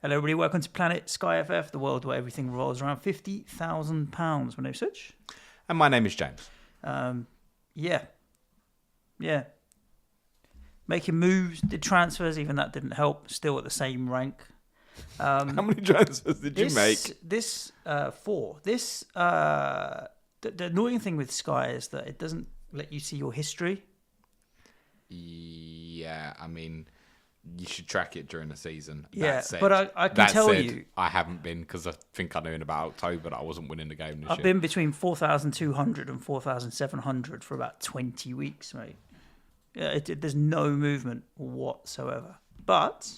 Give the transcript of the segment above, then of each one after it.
Hello, everybody. Welcome to Planet SkyFF, the world where everything revolves around £50,000. My name's Such. And my name is James. Yeah. Making moves, did transfers, even that didn't help. Still at the same rank. How many transfers did you make? Four. The annoying thing with Sky is that it doesn't let you see your history. Yeah, I mean, you should track it during the season. Yeah, but I can tell you, I haven't been, because I think I knew in about October that I wasn't winning the game this year. I've been between 4,200 and 4,700 for about 20 weeks, mate. Yeah, there's no movement whatsoever. But,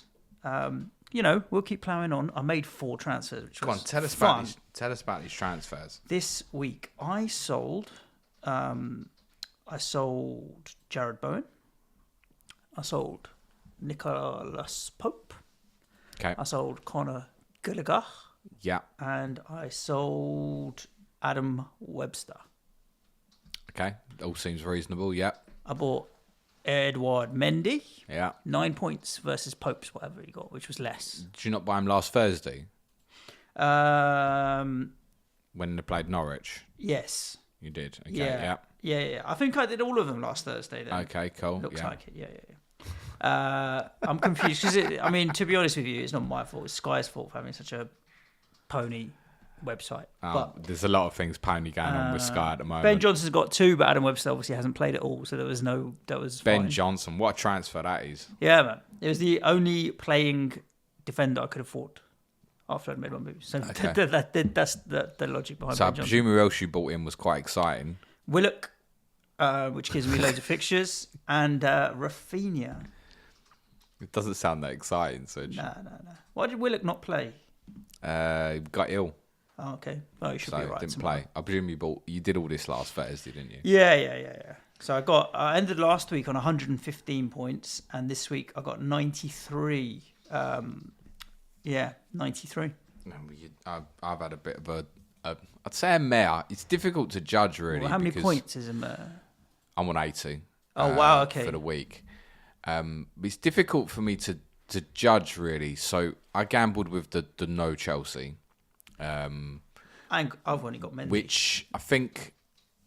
we'll keep ploughing on. I made 4 transfers, which was tell us fun. Tell us about these transfers. This week, I sold Jared Bowen. I sold Nicholas Pope. Okay. I sold Conor Gallagher. Yeah. And I sold Adam Webster. Okay. All seems reasonable. Yeah. I bought Edward Mendy. Yeah. 9 points versus Pope's, whatever he got, which was less. Did you not buy him last Thursday? When they played Norwich? Yes. You did? Okay. Yeah. I think I did all of them last Thursday then. Okay, cool. Looks like it. Yeah. I'm confused because, to be honest with you, it's not my fault. It's Sky's fault for having such a pony website. But there's a lot of things pony going on with Sky at the moment. Ben Johnson's got 2, but Adam Webster obviously hasn't played it all, so that was Ben fine. Johnson, what a transfer that is. Yeah, man. It was the only playing defender I could afford after I'd made my move. So okay. That's the logic behind So Ben I Johnson. presume who else you bought in was quite exciting. Willock, which gives me loads of fixtures, and Rafinha. It doesn't sound that exciting, so. No. Why did Willock not play? He got ill. Oh, okay. Oh, you should be right. Didn't tomorrow. play. I presume you did all this last Thursday, didn't you? Yeah. So I ended last week on 115 points, and this week I got 93. 93. I've had a bit of I'd say a mare. It's difficult to judge, really. Well, how many points is a mare? I'm on 80. Oh, wow, okay. For the week. It's difficult for me to judge, really. So I gambled with the no Chelsea. I've only got Mendy. Which I think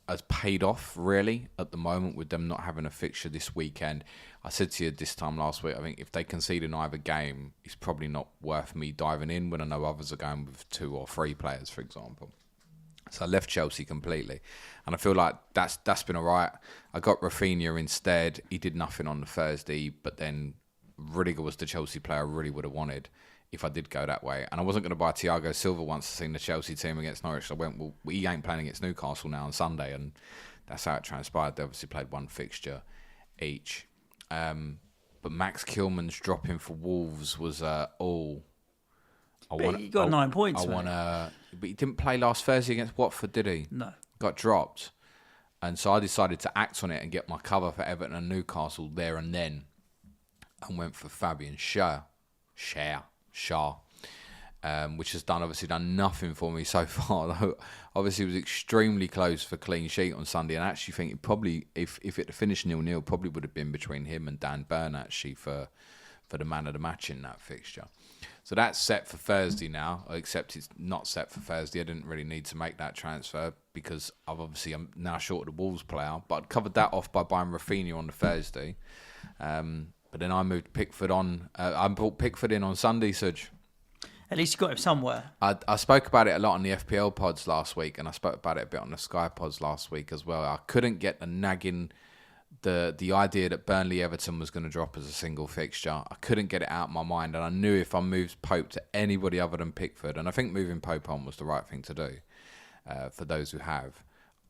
has paid off, really, at the moment, with them not having a fixture this weekend. I said to you this time last week, I think if they concede in either game, it's probably not worth me diving in when I know others are going with 2 or 3 players, for example. So I left Chelsea completely. And I feel like that's been all right. I got Rafinha instead. He did nothing on the Thursday, but then Rudiger was the Chelsea player I really would have wanted if I did go that way. And I wasn't going to buy Thiago Silva once I seen the Chelsea team against Norwich. So I went, well, he ain't playing against Newcastle now on Sunday. And that's how it transpired. They obviously played 1 fixture each. But Max Kilman's dropping for Wolves was all. He got 9 points. But he didn't play last Thursday against Watford, did he? No. Got dropped. And so I decided to act on it and get my cover for Everton and Newcastle there and then. And went for Fabian Schär, which has obviously done nothing for me so far. Though obviously it was extremely close for clean sheet on Sunday, and I actually think it probably, if it had finished 0-0, probably would have been between him and Dan Burn actually for the man of the match in that fixture. So that's set for Thursday now, except it's not set for Thursday. I didn't really need to make that transfer because I'm now short of the Wolves player, but I'd covered that off by buying Rafinha on the Thursday. But then I moved Pickford on. I brought Pickford in on Sunday, Suj. At least you got him somewhere. I spoke about it a lot on the FPL pods last week, and I spoke about it a bit on the Sky pods last week as well. I couldn't get the nagging, the idea that Burnley Everton was going to drop as a single fixture. I couldn't get it out of my mind, and I knew if I moved Pope to anybody other than Pickford, and I think moving Pope on was the right thing to do for those who have.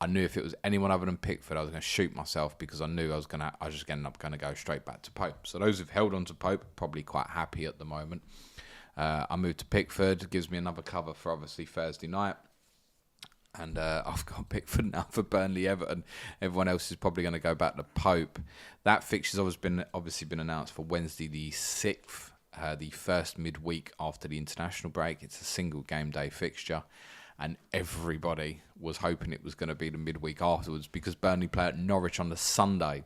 I knew if it was anyone other than Pickford, I was going to shoot myself because I knew I was just end up going to go straight back to Pope. So those who've held on to Pope are probably quite happy at the moment. I moved to Pickford, gives me another cover for obviously Thursday night. And I've got Pickford now for Burnley Everton. Everyone else is probably going to go back to Pope. That fixture's obviously been announced for Wednesday the 6th, the first midweek after the international break. It's a single game day fixture. And everybody was hoping it was going to be the midweek afterwards because Burnley play at Norwich on the Sunday.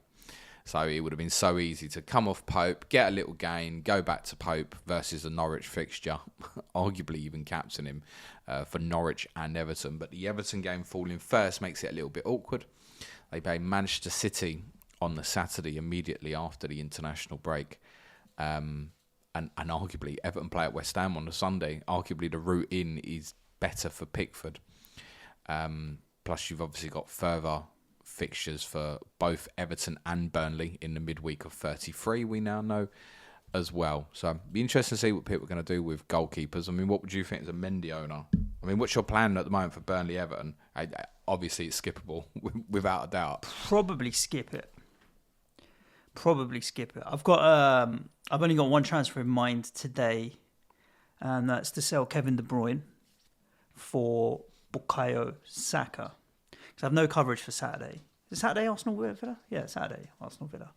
So it would have been so easy to come off Pope, get a little gain, go back to Pope versus the Norwich fixture, arguably even captain him for Norwich and Everton. But the Everton game falling first makes it a little bit awkward. They play Manchester City on the Saturday immediately after the international break. And arguably Everton play at West Ham on the Sunday. Arguably the route in is better for Pickford. Plus you've obviously got further fixtures for both Everton and Burnley in the midweek of 33, we now know as well. So it'd be interesting to see what people are going to do with goalkeepers. I mean, what would you think as a Mendy owner? I mean, what's your plan at the moment for Burnley Everton? Obviously, it's skippable, without a doubt. Probably skip it. I've only got one transfer in mind today, and that's to sell Kevin De Bruyne for Bukayo Saka. Because I have no coverage for Saturday. Is it Saturday Arsenal Villa? Yeah, Saturday Arsenal Villa.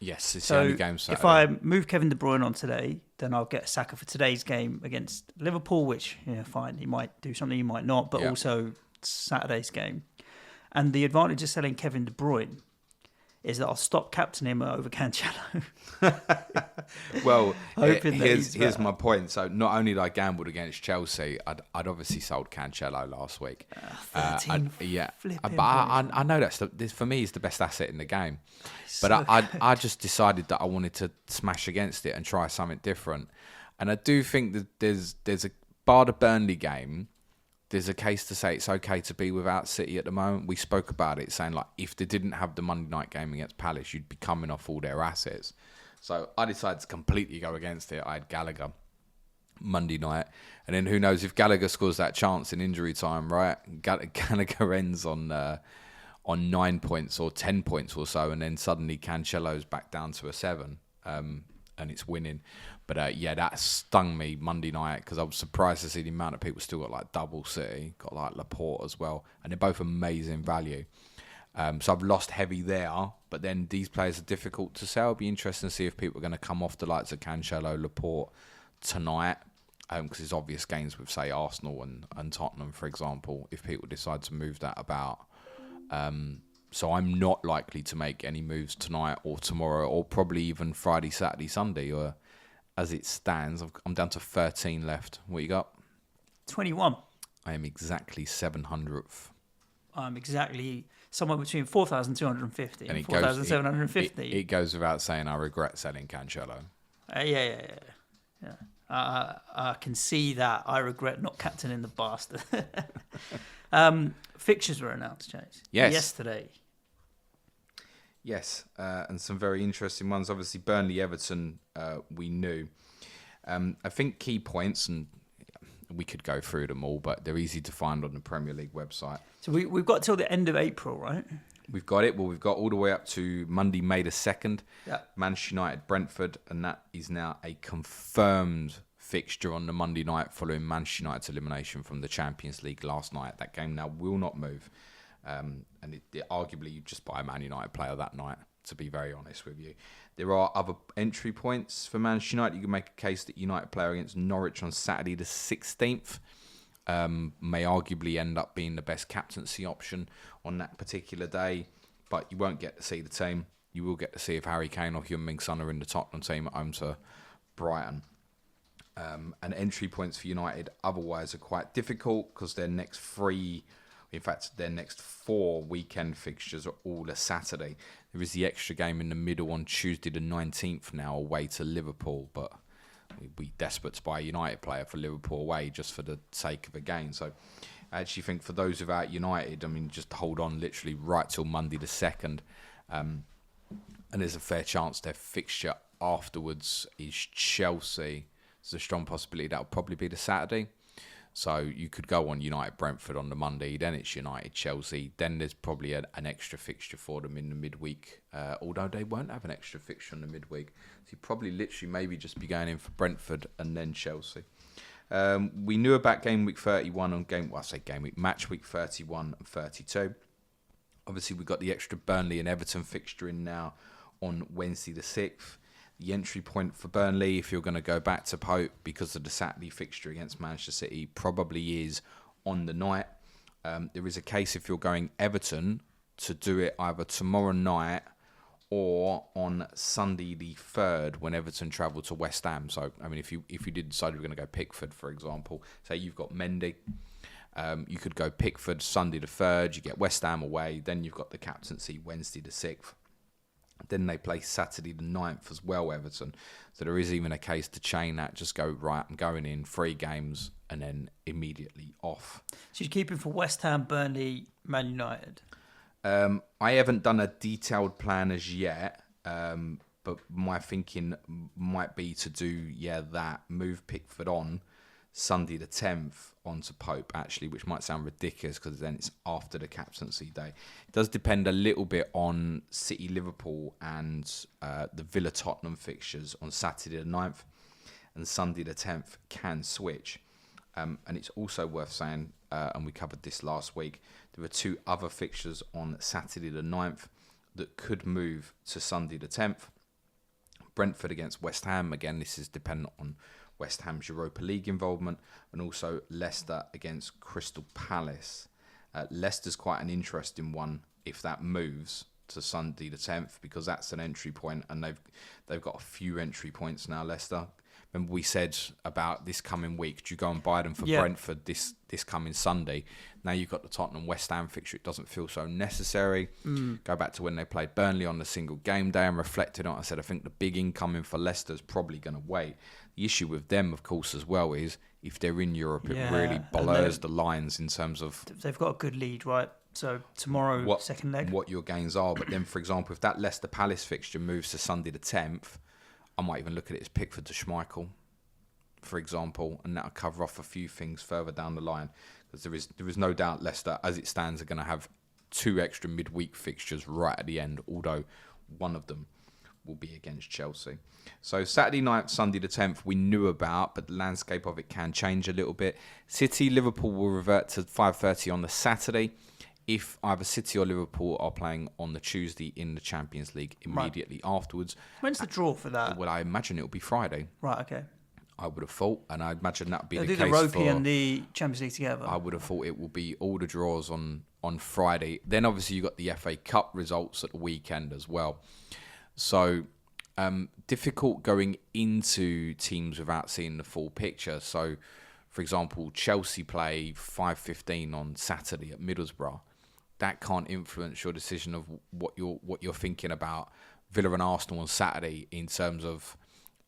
Yes, it's the only game Saturday. If I move Kevin De Bruyne on today, then I'll get Saka for today's game against Liverpool, which, fine, he might do something, he might not, but also Saturday's game. And the advantage of selling Kevin De Bruyne is that I'll stop captaining him over Cancelo. Well, here's my point. So not only did I gambled against Chelsea, I'd obviously sold Cancelo last week. 13 but I know this for me is the best asset in the game. But I just decided that I wanted to smash against it and try something different. And I do think that there's a bar the Burnley game. There's a case to say it's okay to be without City at the moment. We spoke about it, saying like if they didn't have the Monday night game against Palace, you'd be coming off all their assets. So I decided to completely go against it. I had Gallagher Monday night, and then who knows if Gallagher scores that chance in injury time, right? Gallagher ends on 9 points or 10 points or so, and then suddenly Cancelo's back down to a 7, and it's winning. But that stung me Monday night because I was surprised to see the amount of people still got like double City, got like Laporte as well, and they're both amazing value. So I've lost heavy there, but then these players are difficult to sell. It'll be interesting to see if people are going to come off the likes of Cancelo, Laporte tonight, because there's obvious games with, say, Arsenal and Tottenham, for example, if people decide to move that about. So I'm not likely to make any moves tonight or tomorrow or probably even Friday, Saturday, Sunday, or as it stands, I'm down to 13 left. What you got? 21. I am exactly 700th. I'm exactly somewhere between 4,250 and 4,750. It goes without saying I regret selling Cancelo. Yeah. I can see that. I regret not captaining the bastard. Fixtures were announced, Chase. Yes. Yesterday. Yes, and some very interesting ones. Obviously, Burnley, Everton, we knew. I think key points, and we could go through them all, but they're easy to find on the Premier League website. So we've got till the end of April, right? We've got it. Well, we've got all the way up to Monday, May the 2nd. Yeah. Manchester United, Brentford, and that is now a confirmed fixture on the Monday night following Manchester United's elimination from the Champions League last night. That game now will not move. And arguably, you just buy a Man United player that night, to be very honest with you. There are other entry points for Manchester United. You can make a case that United player against Norwich on Saturday the 16th may arguably end up being the best captaincy option on that particular day, but you won't get to see the team. You will get to see if Harry Kane or Heung-min Son are in the Tottenham team at home to Brighton. And entry points for United otherwise are quite difficult because their next 4 weekend fixtures are all a Saturday. There is the extra game in the middle on Tuesday the 19th now away to Liverpool, but we'd be desperate to buy a United player for Liverpool away just for the sake of a game. So I actually think for those without United, I mean, just hold on literally right till Monday the 2nd. And there's a fair chance their fixture afterwards is Chelsea. There's a strong possibility that'll probably be the Saturday. So you could go on United Brentford on the Monday, then it's United Chelsea, then there's probably an extra fixture for them in the midweek, although they won't have an extra fixture in the midweek. So you probably literally maybe just be going in for Brentford and then Chelsea. We knew about game week 31 on match week 31 and 32. Obviously we've got the extra Burnley and Everton fixture in now on Wednesday the 6th. The entry point for Burnley, if you're going to go back to Pope because of the Saturday fixture against Manchester City, probably is on the night. There is a case if you're going Everton to do it either tomorrow night or on Sunday the 3rd when Everton travel to West Ham. So, I mean, if you did decide you were going to go Pickford, for example, say you've got Mendy, you could go Pickford Sunday the 3rd, you get West Ham away, then you've got the captaincy Wednesday the 6th. Then they play Saturday the 9th as well, Everton. So there is even a case to chain that, just go, right, I'm going in 3 games and then immediately off. So you're keeping for West Ham, Burnley, Man United? I haven't done a detailed plan as yet, but my thinking might be to do, that, move Pickford on Sunday the 10th onto Pope, actually, which might sound ridiculous because then it's after the captaincy day. It does depend a little bit on City, Liverpool and the Villa Tottenham fixtures on Saturday the 9th, and Sunday the 10th can switch. And it's also worth saying, and we covered this last week, there are 2 other fixtures on Saturday the 9th that could move to Sunday the 10th. Brentford against West Ham. Again, this is dependent on West Ham's Europa League involvement, and also Leicester against Crystal Palace. Leicester's quite an interesting one if that moves to Sunday the 10th, because that's an entry point, and they've got a few entry points now, Leicester. Remember we said about this coming week, do you go and buy them for Brentford this coming Sunday? Now you've got the Tottenham West Ham fixture. It doesn't feel so necessary. Go back to when they played Burnley on the single game day and reflected on it. I said, I think the big incoming for Leicester is probably going to wait. The issue with them, of course, as well, is if they're in Europe, it really blurs the lines in terms of... They've got a good lead, right? So tomorrow, second leg. What your gains are. But then, for example, if that Leicester Palace fixture moves to Sunday the 10th, I might even look at it as Pickford to Schmeichel, for example, and that'll cover off a few things further down the line. Because there is no doubt Leicester, as it stands, are going to have 2 extra midweek fixtures right at the end, although one of them will be against Chelsea. So Saturday night, Sunday the 10th, we knew about, but the landscape of it can change a little bit. City, Liverpool will revert to 5:30 on the Saturday, if either City or Liverpool are playing on the Tuesday in the Champions League immediately afterwards. When's the draw for that? Well, I imagine it'll be Friday. Right, okay. I would have thought, and I imagine that would be the case for... They'll do the Ropey and the Champions League together. I would have thought it will be all the draws on Friday. Then obviously you've got the FA Cup results at the weekend as well. So difficult going into teams without seeing the full picture. So, for example, Chelsea play 5:15 on Saturday at Middlesbrough. That can't influence your decision of what you're thinking about Villa and Arsenal on Saturday, in terms of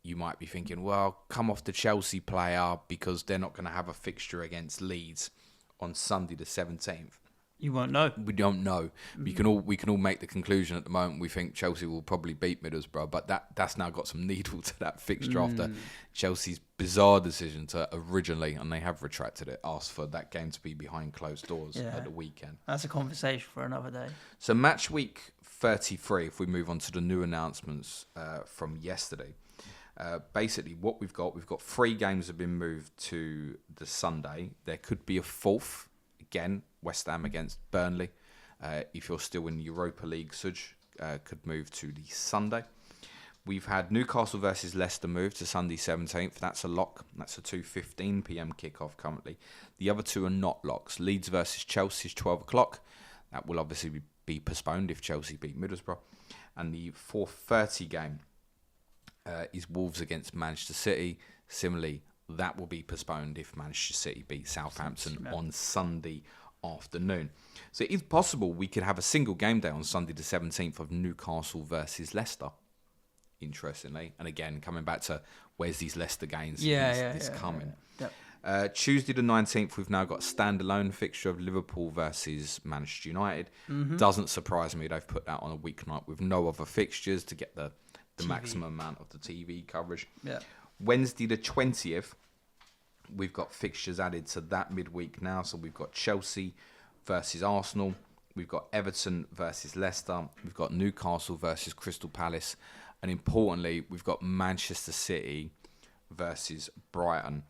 you might be thinking, well, come off the Chelsea player because they're not going to have a fixture against Leeds on Sunday the 17th. You won't know. We don't know. We can all make the conclusion at the moment. We think Chelsea will probably beat Middlesbrough, but that's now got some needle to that fixture after Chelsea's bizarre decision to originally, and they have retracted it, ask for that game to be behind closed doors at the weekend. That's a conversation for another day. So match week 33, if we move on to the new announcements from yesterday. Basically, what we've got 3 games have been moved to the Sunday. There could be a 4th. Again, West Ham against Burnley. If you're still in Europa League, Suj could move to the Sunday. We've had Newcastle versus Leicester move to Sunday 17th. That's a lock. That's a 2:15 p.m. kickoff currently. The other 2 are not locks. Leeds versus Chelsea is 12 o'clock. That will obviously be postponed if Chelsea beat Middlesbrough. And the 4:30 game is Wolves against Manchester City. Similarly, that will be postponed if Manchester City beat Southampton on Sunday afternoon. So it is possible we could have a single game day on Sunday the 17th of Newcastle versus Leicester, interestingly. And again, coming back to where's these Leicester games coming. Yep. Tuesday the 19th, we've now got a standalone fixture of Liverpool versus Manchester United. Doesn't surprise me they've put that on a weeknight with no other fixtures to get the maximum amount of the TV coverage. Yeah. Wednesday the 20th, we've got fixtures added to that midweek now. So we've got Chelsea versus Arsenal. We've got Everton versus Leicester. We've got Newcastle versus Crystal Palace. And importantly, we've got Manchester City versus Brighton.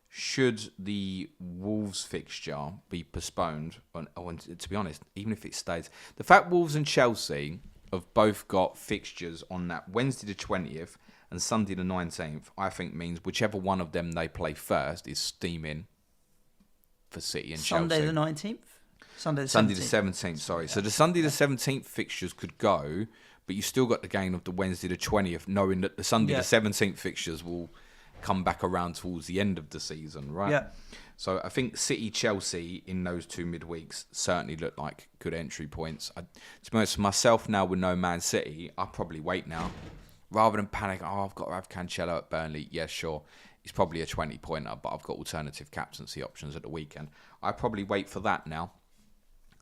Should the Wolves fixture be postponed, or to be honest, even if it stays, the fact Wolves and Chelsea have both got fixtures on that Wednesday the 20th and Sunday the 19th, I think means whichever one of them they play first is steaming for City and Sunday Chelsea. The 19th? Sunday the 17th. Sunday the 17th, sorry. Yeah. So the Sunday the 17th fixtures could go, but you still got the gain of the Wednesday the 20th, knowing that the Sunday the 17th fixtures will come back around towards the end of the season, right? Yeah. So I think City-Chelsea in those two midweeks certainly look like good entry points. To be honest, myself now with no Man City, I'll probably wait now. Rather than panic, I've got to have Cancelo at Burnley. Yeah, sure. He's probably a 20-pointer, but I've got alternative captaincy options at the weekend. I probably wait for that now,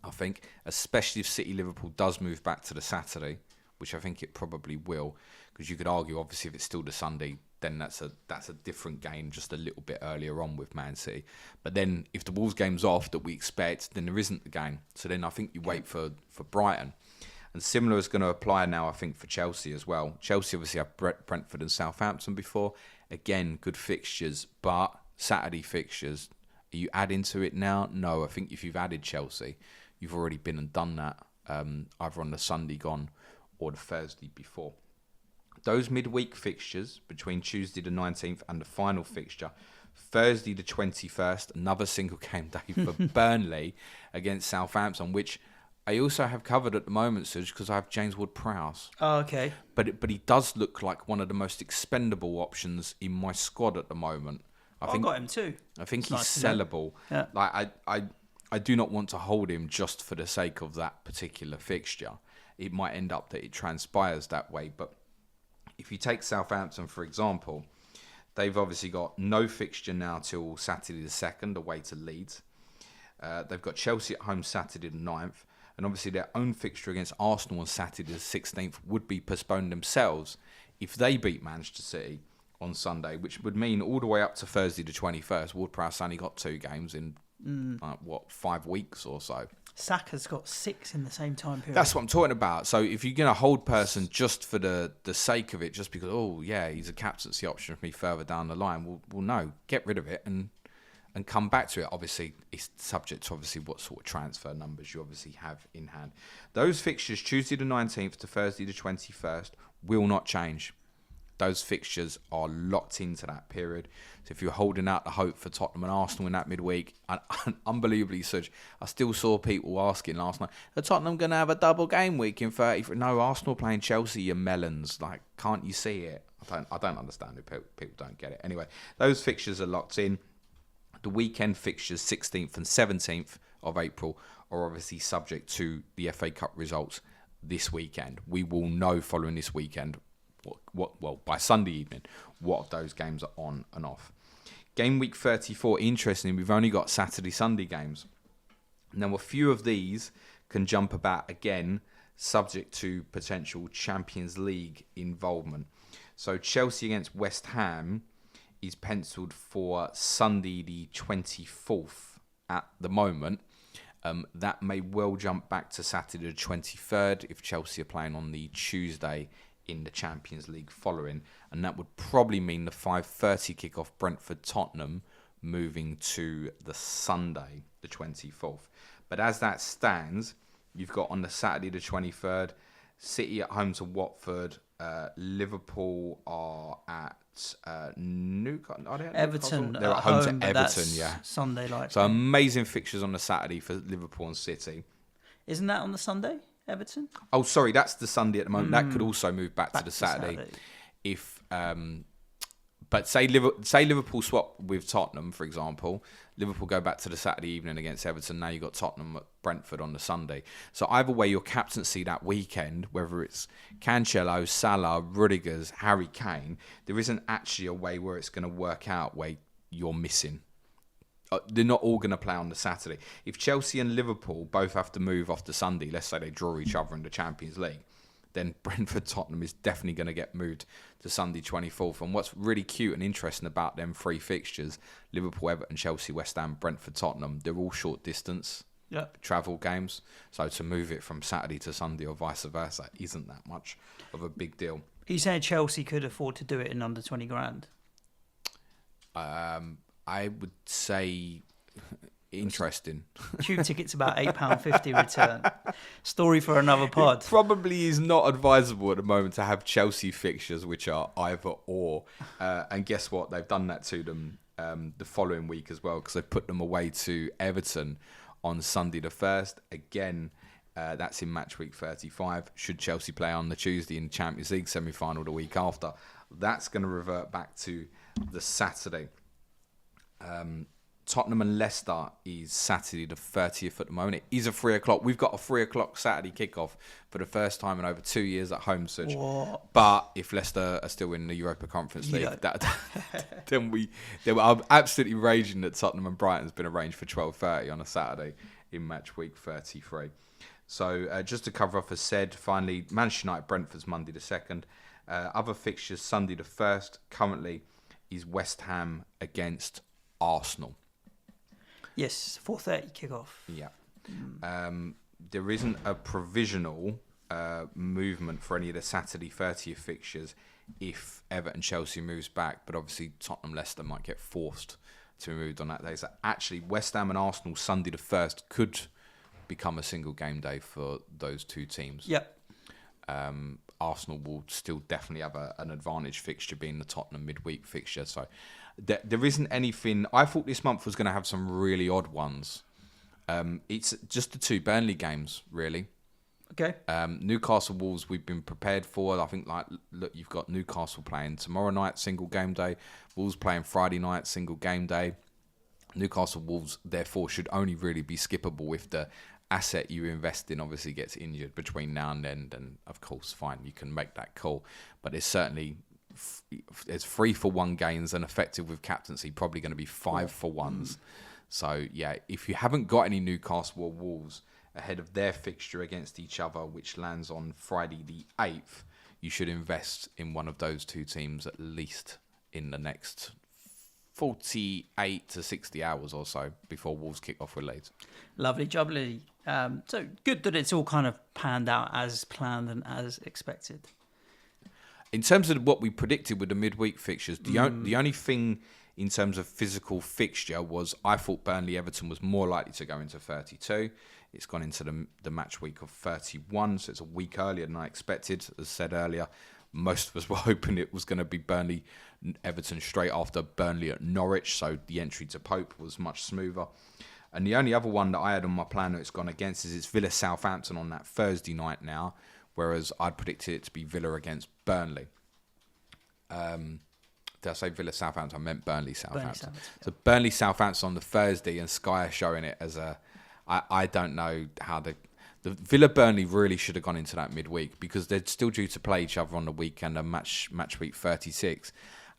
I think, especially if City-Liverpool does move back to the Saturday, which I think it probably will, because you could argue, obviously, if it's still the Sunday, then that's a different game just a little bit earlier on with Man City. But then if the Wolves game's off that we expect, then there isn't the game. So then I think you wait for Brighton. And similar is going to apply now, I think, for Chelsea as well. Chelsea obviously have Brentford and Southampton before. Again, good fixtures, but Saturday fixtures. Are you adding to it now? No, I think if you've added Chelsea, you've already been and done that, either on the Sunday gone or the Thursday before. Those midweek fixtures between Tuesday the 19th and the final fixture, Thursday the 21st, another single game day for Burnley against Southampton, which I also have covered at the moment, Suj, because I have James Ward-Prowse. Oh, okay. But he does look like one of the most expendable options in my squad at the moment. I got him too. I think he's nice sellable. Yeah. Like I do not want to hold him just for the sake of that particular fixture. It might end up that it transpires that way, but if you take Southampton, for example, they've obviously got no fixture now till Saturday the 2nd, away to Leeds. They've got Chelsea at home Saturday the 9th. And obviously their own fixture against Arsenal on Saturday the 16th would be postponed themselves if they beat Manchester City on Sunday, which would mean all the way up to Thursday the 21st, Ward-Prowse only got 2 games in, 5 weeks or so. Saka's got 6 in the same time period. That's what I'm talking about. So if you're going to hold person just for the sake of it, just because, he's a captaincy option for me further down the line, well no, get rid of it and come back to it. Obviously, it's subject to obviously what sort of transfer numbers you obviously have in hand. Those fixtures, Tuesday the 19th to Thursday the 21st, will not change. Those fixtures are locked into that period. So if you're holding out the hope for Tottenham and Arsenal in that midweek, and unbelievably such, I still saw people asking last night, are Tottenham going to have a double game week in 30? No, Arsenal playing Chelsea, you melons. Like, can't you see it? I don't understand it. People don't get it. Anyway, those fixtures are locked in. The weekend fixtures, 16th and 17th of April, are obviously subject to the FA Cup results this weekend. We will know following this weekend, by Sunday evening, what of those games are on and off. Game week 34, interestingly, we've only got Saturday, Sunday games. Now, a few of these can jump about again, subject to potential Champions League involvement. So Chelsea against West Ham is penciled for Sunday the 24th at the moment. That may well jump back to Saturday the 23rd if Chelsea are playing on the Tuesday in the Champions League following. And that would probably mean the 5:30 kickoff Brentford-Tottenham moving to the Sunday the 24th. But as that stands, you've got on the Saturday the 23rd, City at home to Watford. Liverpool are at Newcastle. Are they at Everton. They're at home to Everton, yeah. Sunday like. So amazing fixtures on the Saturday for Liverpool and City. Isn't that on the Sunday, Everton? Oh, sorry, that's the Sunday at the moment. That could also move back to the Saturday. If but say Liverpool swap with Tottenham, for example, Liverpool go back to the Saturday evening against Everton. Now you've got Tottenham at Brentford on the Sunday. So either way, your captaincy that weekend, whether it's Cancelo, Salah, Rudiger's, Harry Kane, there isn't actually a way where it's going to work out where you're missing. They're not all going to play on the Saturday. If Chelsea and Liverpool both have to move off the Sunday, let's say they draw each other in the Champions League, then Brentford-Tottenham is definitely going to get moved to Sunday 24th. And what's really cute and interesting about them 3 fixtures, Liverpool, Everton, Chelsea, West Ham, Brentford-Tottenham, they're all short distance travel games. So to move it from Saturday to Sunday or vice versa isn't that much of a big deal. Are you saying Chelsea could afford to do it in under 20 grand? I would say interesting. Tube tickets about £8.50 return. Story for another pod. It probably is not advisable at the moment to have Chelsea fixtures which are either or. And guess what? They've done that to them the following week as well, because they put them away to Everton on Sunday the 1st. Again, That's in match week 35. Should Chelsea play on the Tuesday in the Champions League semi-final the week after, that's going to revert back to the Saturday. Tottenham and Leicester is Saturday the 30th at the moment. It is a 3 o'clock. We've got a 3 o'clock Saturday kickoff for the first time in over 2 years at home, Such. But if Leicester are still in the Europa Conference League, then I'm absolutely raging that Tottenham and Brighton's been arranged for 12:30 on a Saturday in match week 33. So just to cover off, as said, finally, Manchester United Brentford's Monday the 2nd. Other fixtures Sunday the 1st currently is West Ham against Arsenal. Yes, 4:30 kickoff. Yeah. There isn't a provisional movement for any of the Saturday 30th fixtures if Everton Chelsea moves back, but obviously Tottenham Leicester might get forced to be moved on that day. So actually West Ham and Arsenal Sunday the 1st could become a single game day for those two teams. Yep. Arsenal will still definitely have an advantage fixture being the Tottenham midweek fixture. So there isn't anything. I thought this month was going to have some really odd ones. It's just the two Burnley games, really. Okay. Newcastle Wolves we've been prepared for. I think, look, you've got Newcastle playing tomorrow night, single game day. Wolves playing Friday night, single game day. Newcastle Wolves, therefore, should only really be skippable if the asset you invest in obviously gets injured between now and then. Then, of course, fine, you can make that call. But it's certainly... There's 3-for-1 gains and effective with captaincy, probably going to be 5-for-1s. So, yeah, if you haven't got any Newcastle or Wolves ahead of their fixture against each other, which lands on Friday the 8th, you should invest in one of those two teams at least in the next 48 to 60 hours or so before Wolves kick off with Leeds. Lovely, jubbly. So good that it's all kind of panned out as planned and as expected. In terms of what we predicted with the midweek fixtures, the only thing in terms of physical fixture was I thought Burnley-Everton was more likely to go into 32. It's gone into the match week of 31, so it's a week earlier than I expected. As said earlier, most of us were hoping it was going to be Burnley-Everton straight after Burnley at Norwich, so the entry to Pope was much smoother. And the only other one that I had on my plan that it's gone against is it's Villa-Southampton on that Thursday night now, whereas I'd predicted it to be Villa against Burnley. Did I say Villa-Southampton? I meant Burnley-Southampton. So Burnley-Southampton on the Thursday, and Sky are showing it as a... I don't know how the Villa-Burnley really should have gone into that midweek because they're still due to play each other on the weekend and match week 36.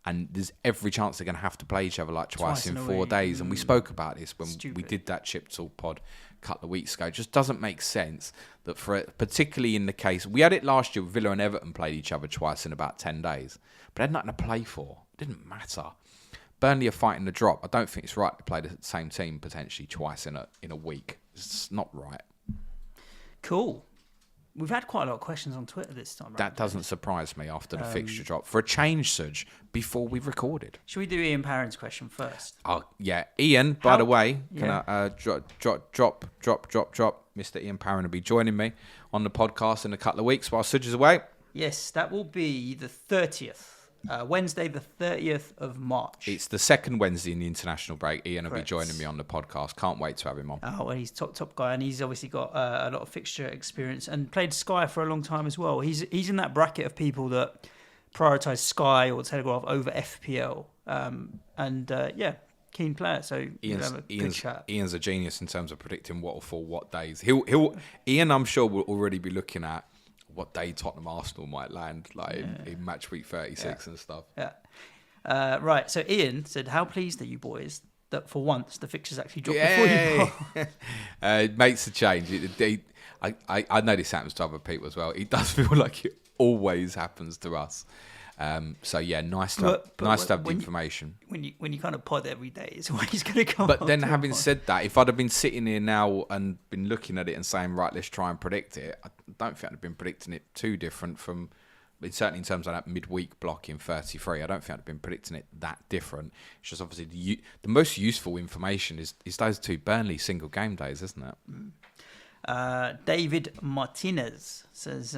And there's every chance they're going to have to play each other like twice in 4 days. And we spoke about this when we did that Chip Talk pod a couple of weeks ago. It just doesn't make sense that particularly in the case... We had it last year, Villa and Everton played each other twice in about 10 days. But they had nothing to play for. It didn't matter. Burnley are fighting the drop. I don't think it's right to play the same team potentially twice in a week. It's not right. Cool. We've had quite a lot of questions on Twitter this time. That doesn't surprise me after the fixture drop. For a change, Suj, before we recorded. Should we do Ian Parron's question first? Oh, yeah. Ian, by the way, can I drop. Mr. Ian Parron will be joining me on the podcast in a couple of weeks while Suj is away. Yes, that will be the 30th. Wednesday, the 30th of March. It's the second Wednesday in the international break. Ian will be joining me on the podcast. Can't wait to have him on. Oh, well, he's top guy, and he's obviously got a lot of fixture experience and played Sky for a long time as well. He's in that bracket of people that prioritise Sky or Telegraph over FPL. Keen player. So good chat. Ian's a genius in terms of predicting what will fall what days. Ian, I'm sure, will already be looking at what day Tottenham Arsenal might land in match week 36 and stuff. Yeah. Right. So Ian said, how pleased are you boys that for once the fixtures actually dropped before you? It makes a change. I know this happens to other people as well. It does feel like it always happens to us. Nice to have the information. When you kind of pod every day, it's always going to come. But then, having said that, if I'd have been sitting here now and been looking at it and saying, right, let's try and predict it, I don't think I'd have been predicting it too different from. Certainly in terms of that midweek block in 33, I don't think I'd have been predicting it that different. It's just obviously the most useful information is those two Burnley single game days, isn't it? David Martinez says,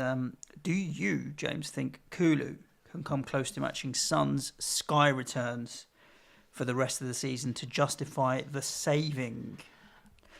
do you, James, think Kulu can come close to matching Son's Sky returns for the rest of the season to justify the saving?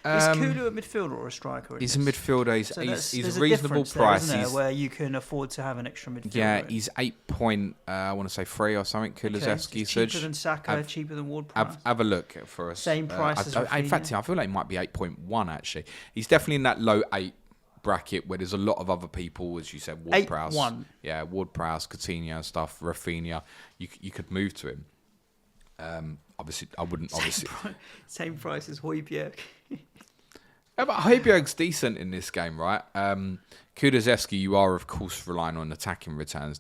Is Kulu a midfielder or a striker? He's a midfielder. He's a reasonable price. price. There, where you can afford to have an extra midfielder. Yeah, he's 8 point. I want to say 3 or something. Kulusevski. So cheaper than Saka, cheaper than Ward-Prowse. Have a look for us. Same price as Rafinha. In fact, I feel like he might be 8.1 actually. He's definitely in that low 8 bracket where there's a lot of other people, as you said, Ward-Prowse. 8-1. Yeah, Ward-Prowse, Coutinho and stuff, Rafinha. You could move to him. Obviously, I wouldn't. Same price as Højbjerg. Yeah, but Højbjerg's decent in this game, right? Kulusevski, you are of course relying on attacking returns.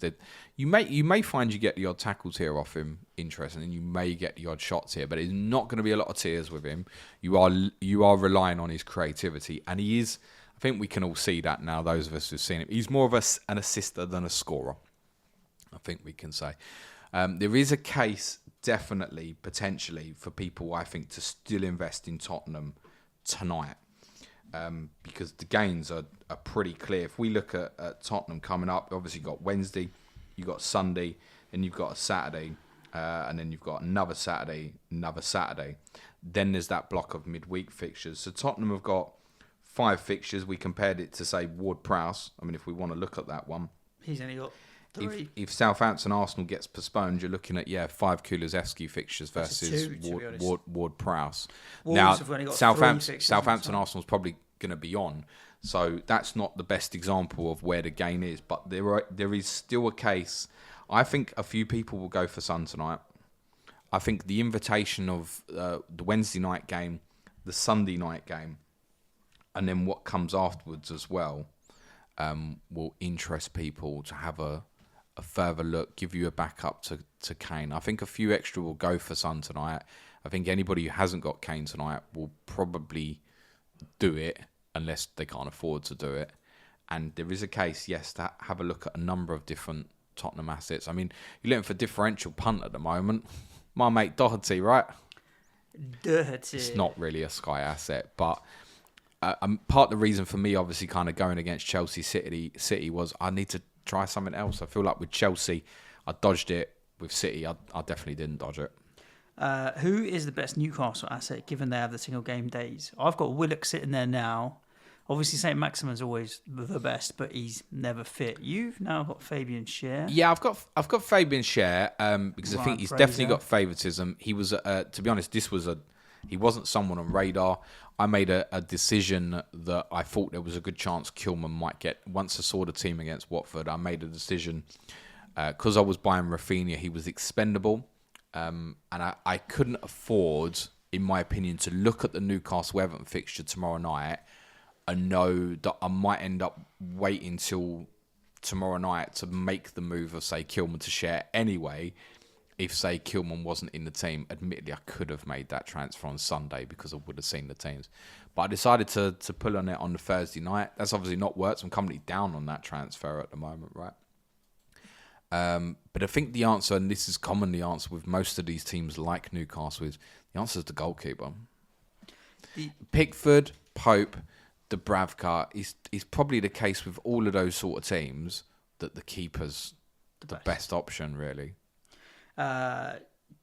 You may find you get the odd tackles here off him, interesting, and you may get the odd shots here, but it's not going to be a lot of tears with him. You are relying on his creativity, and he is. I think we can all see that now. Those of us who've seen him, he's more of an assister than a scorer. I think we can say there is a case, definitely, potentially, for people I think to still invest in Tottenham tonight. Because the gains are pretty clear. If we look at Tottenham coming up, obviously you've got Wednesday, you've got Sunday, and you've got a Saturday, and then you've got another Saturday. Then there's that block of midweek fixtures. So Tottenham have got 5 fixtures. We compared it to, say, Ward-Prowse. I mean, if we want to look at that one. He's only got 3. If Southampton Arsenal gets postponed, you're looking at 5 Kulusevski fixtures versus Ward-Prowse. Now, Southampton Arsenal's probably going to be on, so that's not the best example of where the gain is. But there is still a case. I think a few people will go for Sun tonight. I think the invitation of the Wednesday night game, the Sunday night game, and then what comes afterwards as well, will interest people to have a further look, give you a backup to Kane. I think a few extra will go for Son tonight. I think anybody who hasn't got Kane tonight will probably do it unless they can't afford to do it. And there is a case, yes, to have a look at a number of different Tottenham assets. I mean, you're looking for differential punt at the moment. My mate Doherty, right? Doherty. It's not really a Sky asset, but part of the reason for me obviously kind of going against Chelsea City was I need to try something else. I feel like with Chelsea, I dodged it. With City, I definitely didn't dodge it. Who is the best Newcastle asset given they have the single game days? I've got Willock sitting there now. Obviously, St. Maximin's always the best, but he's never fit. You've now got Fabian Schär. Yeah, I've got Fabian Schär because I think he's definitely got favouritism. He was, to be honest, he wasn't someone on radar. I made a decision that I thought there was a good chance Kilman might get. Once I saw the team against Watford, I made a decision because I was buying Rafinha. He was expendable, and I couldn't afford, in my opinion, to look at the Newcastle Everton fixture tomorrow night and know that I might end up waiting till tomorrow night to make the move of, say, Kilman to Schär anyway. If, say, Kilman wasn't in the team, admittedly, I could have made that transfer on Sunday because I would have seen the teams. But I decided to pull on it on the Thursday night. That's obviously not worked, so I'm completely down on that transfer at the moment, right? But I think the answer, and this is commonly answered with most of these teams like Newcastle, is the answer is the goalkeeper. Pickford, Pope, Dubravka is probably the case with all of those sort of teams that the keeper's the best option, really.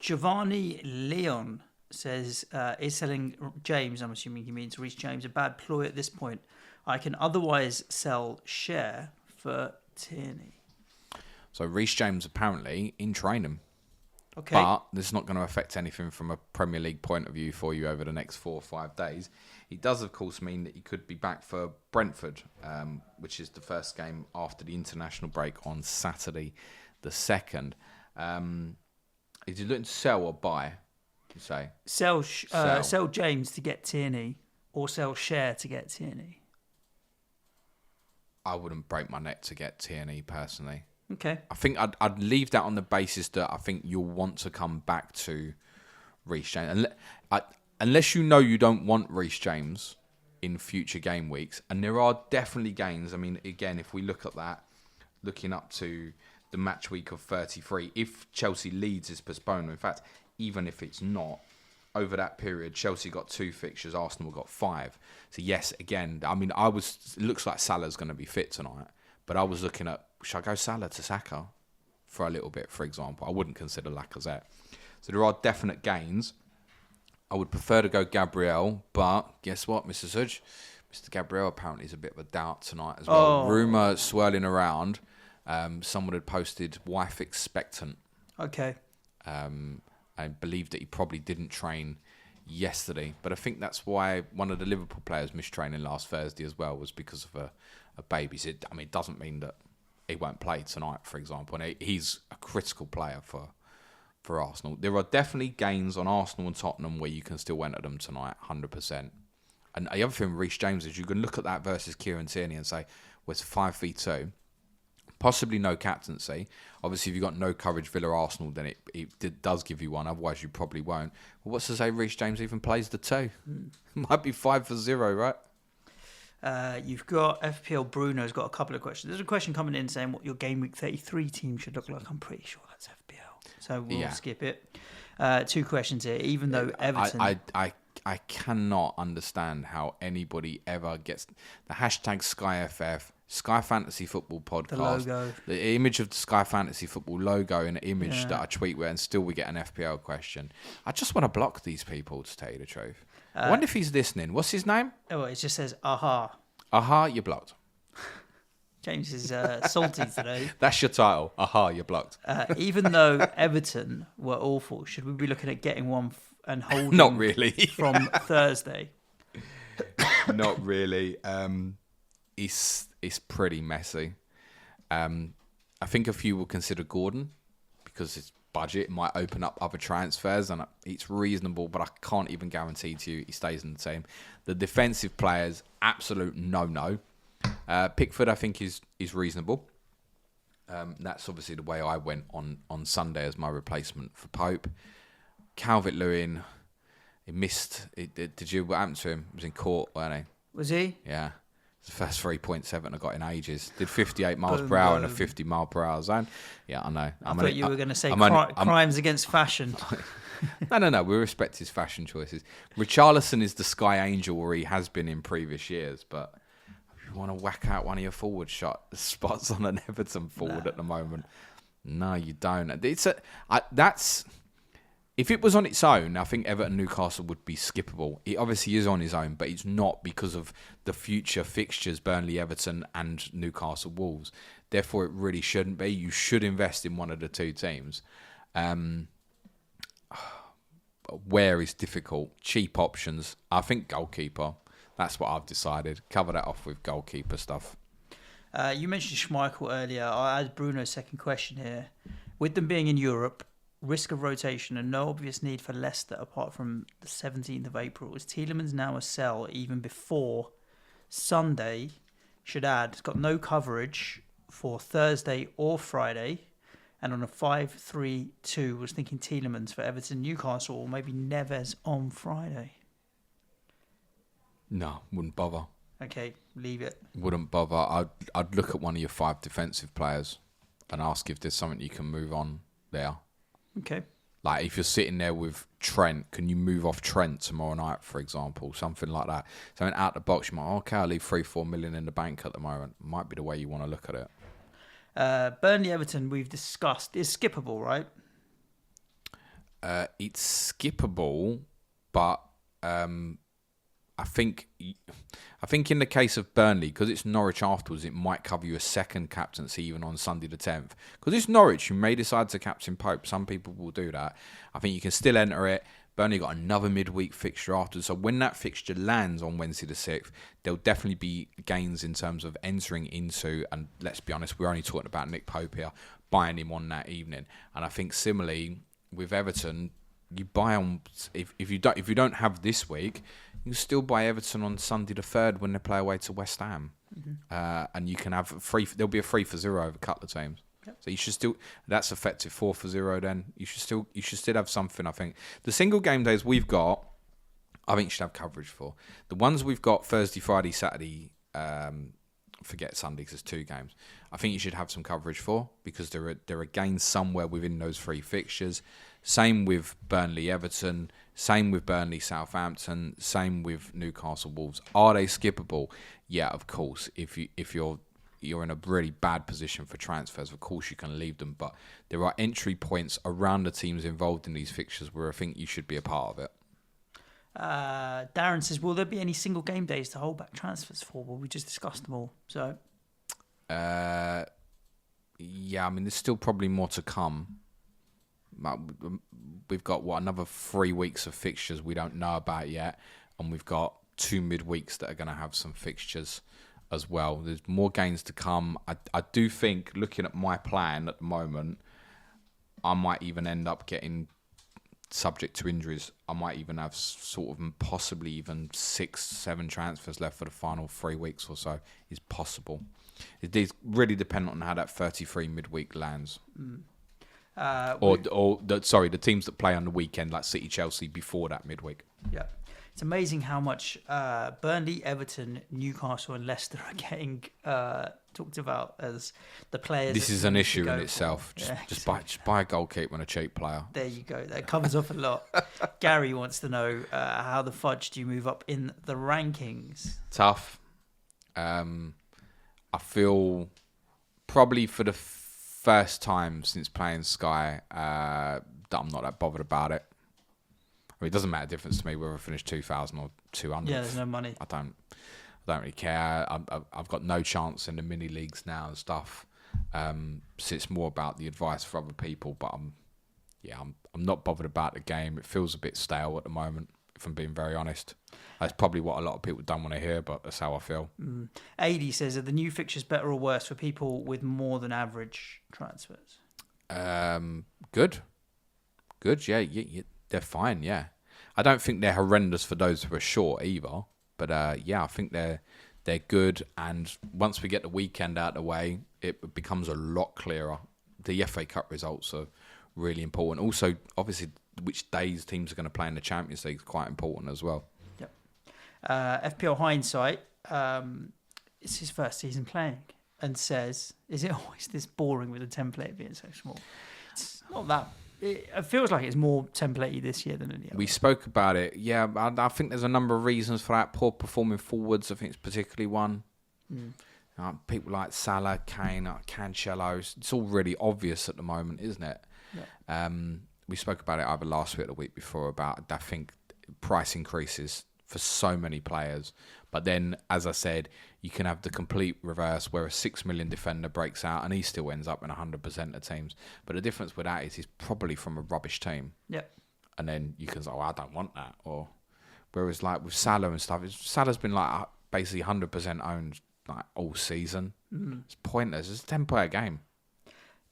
Giovanni Leon says, is selling James, I'm assuming he means Reece James, a bad ploy at this point? I can otherwise sell Schär for Tierney. So Reece James apparently in training. Okay. But this is not going to affect anything from a Premier League point of view for you over the next 4 or 5 days. It does, of course, mean that he could be back for Brentford, which is the first game after the international break on Saturday the 2nd. Is he looking to sell or buy, you say? Sell James to get Tierney or sell Schär to get Tierney? I wouldn't break my neck to get Tierney, personally. Okay. I think I'd leave that on the basis that I think you'll want to come back to Reece James. Unless you know you don't want Reece James in future game weeks. And there are definitely gains. I mean, again, if we look at that, looking up to the match week of 33, if Chelsea Leeds is postponed, in fact, even if it's not, over that period, Chelsea got 2 fixtures, Arsenal got 5. So yes, again, I mean, it looks like Salah's going to be fit tonight, but I was looking at, should I go Salah to Saka for a little bit, for example? I wouldn't consider Lacazette. So there are definite gains. I would prefer to go Gabriel, but guess what, Mr. Sudge? Mr. Gabriel apparently is a bit of a doubt tonight as well. Rumour swirling around. Someone had posted wife expectant. Okay. I believe that he probably didn't train yesterday, but I think that's why one of the Liverpool players missed training last Thursday as well, was because of a baby. So it doesn't mean that he won't play tonight, for example. And he's a critical player for Arsenal. There are definitely gains on Arsenal and Tottenham where you can still enter them tonight, 100%. And the other thing with Reece James is you can look at that versus Kieran Tierney and say, well, it's 5v2. Possibly no captaincy. Obviously, if you've got no coverage Villa Arsenal, then it does give you one. Otherwise, you probably won't. But what's to say Reece James even plays the 2? Might be 5-0, right? You've got FPL Bruno's got a couple of questions. There's a question coming in saying what your game week 33 team should look like. I'm pretty sure that's FPL. So we'll skip it. 2 questions here. Even though Everton... I cannot understand how anybody ever gets the hashtag SkyFF, Sky Fantasy Football Podcast, the logo, the image of the Sky Fantasy Football logo, and an image that I tweet with, and still we get an FPL question. I just want to block these people, to tell you the truth. I wonder if he's listening. What's his name? Oh, it just says aha. Aha, you're blocked. James is salty today. That's your title. Aha, you're blocked. Even though Everton were awful, should we be looking at getting one and holding? Not really. From Thursday. Not really. It's pretty messy. I think a few will consider Gordon because his budget might open up other transfers, and it's reasonable, but I can't even guarantee to you he stays in the team. The defensive players, absolute no. Pickford, I think, is reasonable. That's obviously the way I went on Sunday as my replacement for Pope. Calvert-Lewin, he missed. Did you? What happened to him? He was in court, weren't he? Was he? Yeah. It's the first 3.7 I got in ages. Did 58 miles per hour in a 50 mile per hour zone. Yeah, I know. I thought you were going to say crimes against fashion. No. We respect his fashion choices. Richarlison is the Sky Angel where he has been in previous years, but if you want to whack out one of your forward spots on an Everton forward at the moment, no, you don't. If it was on its own, I think Everton Newcastle would be skippable. It obviously is on its own, but it's not because of the future fixtures, Burnley, Everton and Newcastle Wolves. Therefore, it really shouldn't be. You should invest in one of the 2 teams. Where is difficult? Cheap options. I think goalkeeper. That's what I've decided. Cover that off with goalkeeper stuff. You mentioned Schmeichel earlier. I had Bruno's second question here. With them being in Europe, risk of rotation and no obvious need for Leicester apart from the 17th of April. Is Tielemans now a sell even before Sunday? Should add, it's got no coverage for Thursday or Friday. And on a 5-3-2, was thinking Tielemans for Everton, Newcastle, or maybe Neves on Friday. No, wouldn't bother. Okay, leave it. Wouldn't bother. I'd look at one of your 5 defensive players and ask if there's something you can move on there. Okay. Like if you're sitting there with Trent, can you move off Trent tomorrow night, for example? Something like that. Something out the box. You might, okay, I'll leave 3-4 million in the bank at the moment. Might be the way you want to look at it. Burnley Everton, we've discussed, is skippable, right? It's skippable, but I think in the case of Burnley, because it's Norwich afterwards, it might cover you a second captaincy even on Sunday the 10th. Because it's Norwich, you may decide to captain Pope. Some people will do that. I think you can still enter it. Burnley got another midweek fixture after. So when that fixture lands on Wednesday the 6th, there'll definitely be gains in terms of entering into, and let's be honest, we're only talking about Nick Pope here, buying him on that evening. And I think similarly with Everton, you buy on, if you don't have this week, you can still buy Everton on Sunday the 3rd when they play away to West Ham. Mm-hmm. And you can have there'll be a 3-0 over a couple of teams. Yep. So you should still, that's effective 4-0 then. You should still have something, I think. The single game days we've got, I think you should have coverage for. The ones we've got Thursday, Friday, Saturday, forget Sunday because there's 2 games. I think you should have some coverage for because there are gains somewhere within those 3 fixtures. Same with Burnley Everton, same with Burnley Southampton, same with Newcastle Wolves. Are they skippable? Yeah, of course. If you're in a really bad position for transfers, of course you can leave them. But there are entry points around the teams involved in these fixtures where I think you should be a part of it. Darren says, will there be any single game days to hold back transfers for? Well, we just discussed them all. So, yeah, I mean, there's still probably more to come. We've got another 3 weeks of fixtures we don't know about yet, and we've got 2 midweeks that are going to have some fixtures as well. There's more games to come. I do think, looking at my plan at the moment, I might even end up getting, subject to injuries, I might even have sort of possibly even 6-7 transfers left for the final 3 weeks or so. Is possible. It is really dependent on how that 33 midweek lands. The teams that play on the weekend, like City, Chelsea, before that midweek. Yeah. It's amazing how much Burnley, Everton, Newcastle and Leicester are getting talked about as the players. This is an issue in itself. Yeah, just buy a goalkeeper and a cheap player. There you go. That covers off a lot. Gary wants to know how the fudge do you move up in the rankings? Tough. I feel probably for the first time since playing Sky that I'm not that bothered about it. I mean, it doesn't make a difference to me whether I finish 2,000 or 200. Yeah, there's no money. I don't really care. I've got no chance in the mini leagues now and stuff. So it's more about the advice for other people. But I'm not bothered about the game. It feels a bit stale at the moment, if I'm being very honest. That's probably what a lot of people don't want to hear, but that's how I feel. AD says, are the new fixtures better or worse for people with more than average transfers? Good. Yeah, they're fine. Yeah, I don't think they're horrendous for those who are short either. But I think they're good. And once we get the weekend out of the way, it becomes a lot clearer. The FA Cup results are really important. Also, obviously, which days teams are going to play in the Champions League is quite important as well. Yep. FPL Hindsight, it's his first season playing, and says, is it always this boring with the template being so small? It's not that. It feels like it's more templatey this year than any other. We spoke about it. Yeah, I think there's a number of reasons for that. Poor performing forwards, I think it's particularly one. People like Salah, Kane, Cancelo. It's all really obvious at the moment, isn't it? Yeah. We spoke about it either last week or the week before about, I think, price increases for so many players. But then, as I said, you can have the complete reverse where a 6 million defender breaks out and he still ends up in 100% of teams. But the difference with that is he's probably from a rubbish team. Yep. And then you can say, I don't want that. Or whereas like with Salah and stuff, Salah's been like basically 100% owned like all season. It's pointless. It's a 10-player game.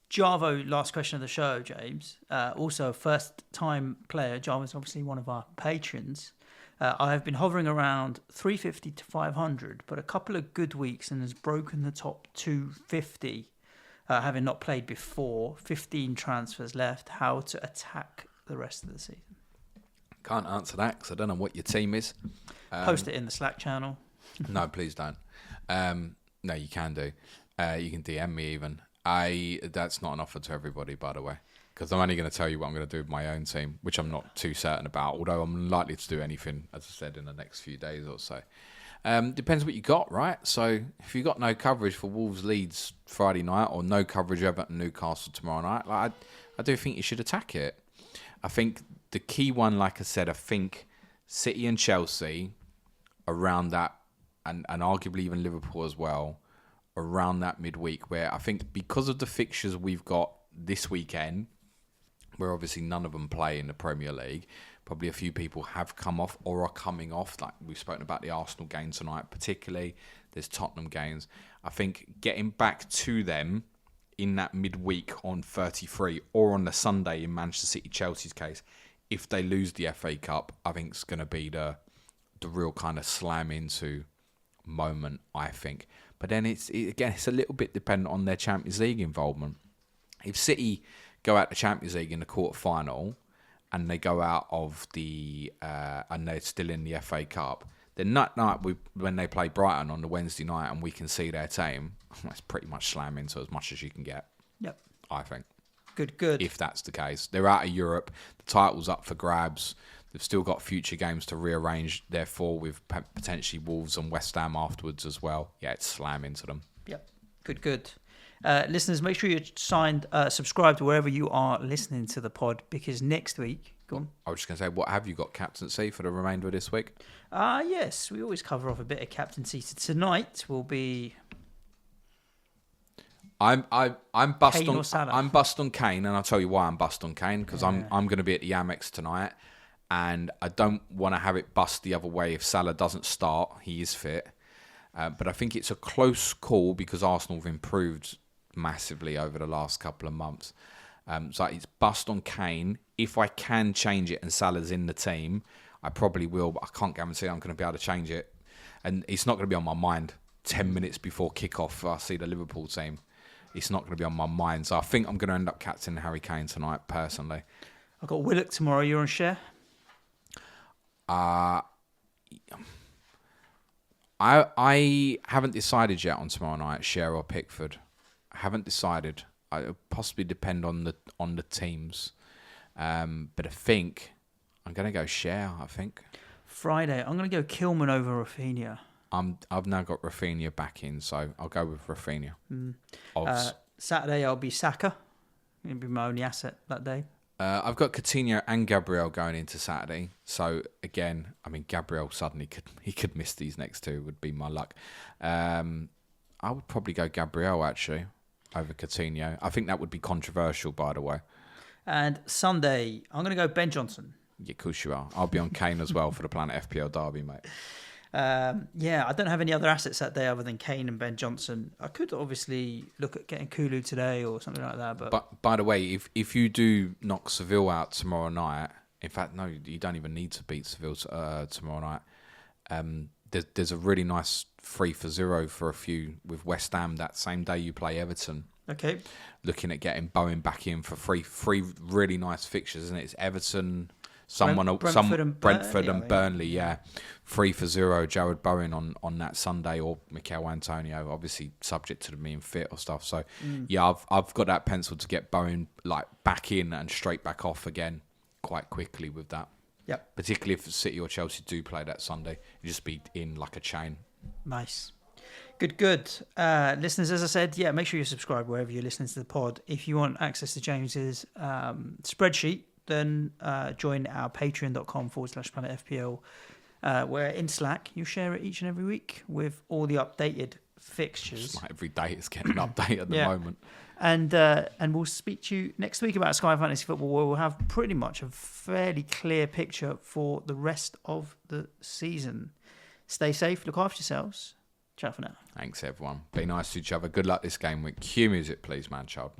Javo, last question of the show, James. Also a first-time player. Javo's obviously one of our patrons. I have been hovering around 350 to 500, but a couple of good weeks and has broken the top 250, having not played before. 15 transfers left. How to attack the rest of the season? Can't answer that because I don't know what your team is. Post it in the Slack channel. No, please don't. No, you can do. You can DM me even. That's not an offer to everybody, by the way, because I'm only going to tell you what I'm going to do with my own team, which I'm not too certain about, although I'm likely to do anything, as I said, in the next few days or so. Depends what you got, right? So if you got no coverage for Wolves Leeds Friday night or no coverage Everton Newcastle tomorrow night, like I do think you should attack it. I think the key one, like I said, I think City and Chelsea around that, and arguably even Liverpool as well, around that midweek, where I think because of the fixtures we've got this weekend, where obviously none of them play in the Premier League, probably a few people have come off or are coming off. Like we've spoken about the Arsenal game tonight, particularly. There's Tottenham games. I think getting back to them in that midweek on 33 or on the Sunday in Manchester City Chelsea's case, if they lose the FA Cup, I think it's going to be the real kind of slam into moment, I think. But then it's a little bit dependent on their Champions League involvement. If City go out the Champions League in the quarter-final and they go out of the and they're still in the FA Cup, then that night when they play Brighton on the Wednesday night and we can see their team, that's pretty much slam into as much as you can get. Yep. I think. Good. If that's the case. They're out of Europe. The title's up for grabs. They've still got future games to rearrange, therefore, with potentially Wolves and West Ham afterwards as well. Yeah, it's slam into them. Yep. Good. Listeners, make sure you're subscribed to wherever you are listening to the pod, because next week Go on. I was just going to say, what have you got captaincy for the remainder of this week? Yes, we always cover off a bit of captaincy. So tonight will be... I'm bust Kane or Salah? I'm bust on Kane, and I'll tell you why I'm bust on Kane, because I'm going to be at the Amex tonight, and I don't want to have it bust the other way if Salah doesn't start. He is fit, but I think it's a close call because Arsenal have improved massively over the last couple of months. So it's bust on Kane. If I can change it and Salah's in the team, I probably will, but I can't guarantee I'm going to be able to change it, and it's not going to be on my mind 10 minutes before kickoff. I see the Liverpool team. It's not going to be on my mind. So I think I'm going to end up captaining Harry Kane tonight, personally. I've got Willock tomorrow. You're on share? I haven't decided yet on tomorrow night, share or Pickford. I haven't decided. It'll possibly depend on the teams. But I think I'm going to go share, I think. Friday, I'm going to go Kilman over Rafinha. I've now got Rafinha back in, so I'll go with Rafinha. Saturday, I'll be Saka. It'll be my only asset that day. I've got Coutinho and Gabriel going into Saturday. So again, I mean, Gabriel suddenly could miss these next two. Would be my luck. I would probably go Gabriel actually over Coutinho. I think that would be controversial, by the way. And Sunday, I'm going to go Ben Johnson. Yeah, of course you are. I'll be on Kane as well for the Planet FPL derby, mate. I don't have any other assets that day other than Kane and Ben Johnson. I could obviously look at getting Kulu today or something like that. But by the way, if you do knock Seville out tomorrow night, in fact, no, you don't even need to beat Seville tomorrow night. There's a really nice 3-0 for a few with West Ham that same day you play Everton. Okay. Looking at getting Bowen back in for three really nice fixtures, isn't it? It's Everton... Brentford and Burnley, yeah. 3-0, Jared Bowen on that Sunday, or Mikel Antonio, obviously subject to them being fit or stuff. So, yeah, I've got that penciled to get Bowen like back in and straight back off again quite quickly with that. Yep. Particularly if City or Chelsea do play that Sunday, you just be in like a chain. Nice. Good. Listeners, as I said, make sure you subscribe wherever you're listening to the pod. If you want access to James's spreadsheet, then join our patreon.com/Planet FPL, where in Slack you share it each and every week with all the updated fixtures. Just like every day it's getting an update at the moment. And we'll speak to you next week about Sky Fantasy Football, where we'll have pretty much a fairly clear picture for the rest of the season. Stay safe, look after yourselves. Ciao for now. Thanks, everyone. Be nice to each other. Good luck this game week. Cue music, please, man, child.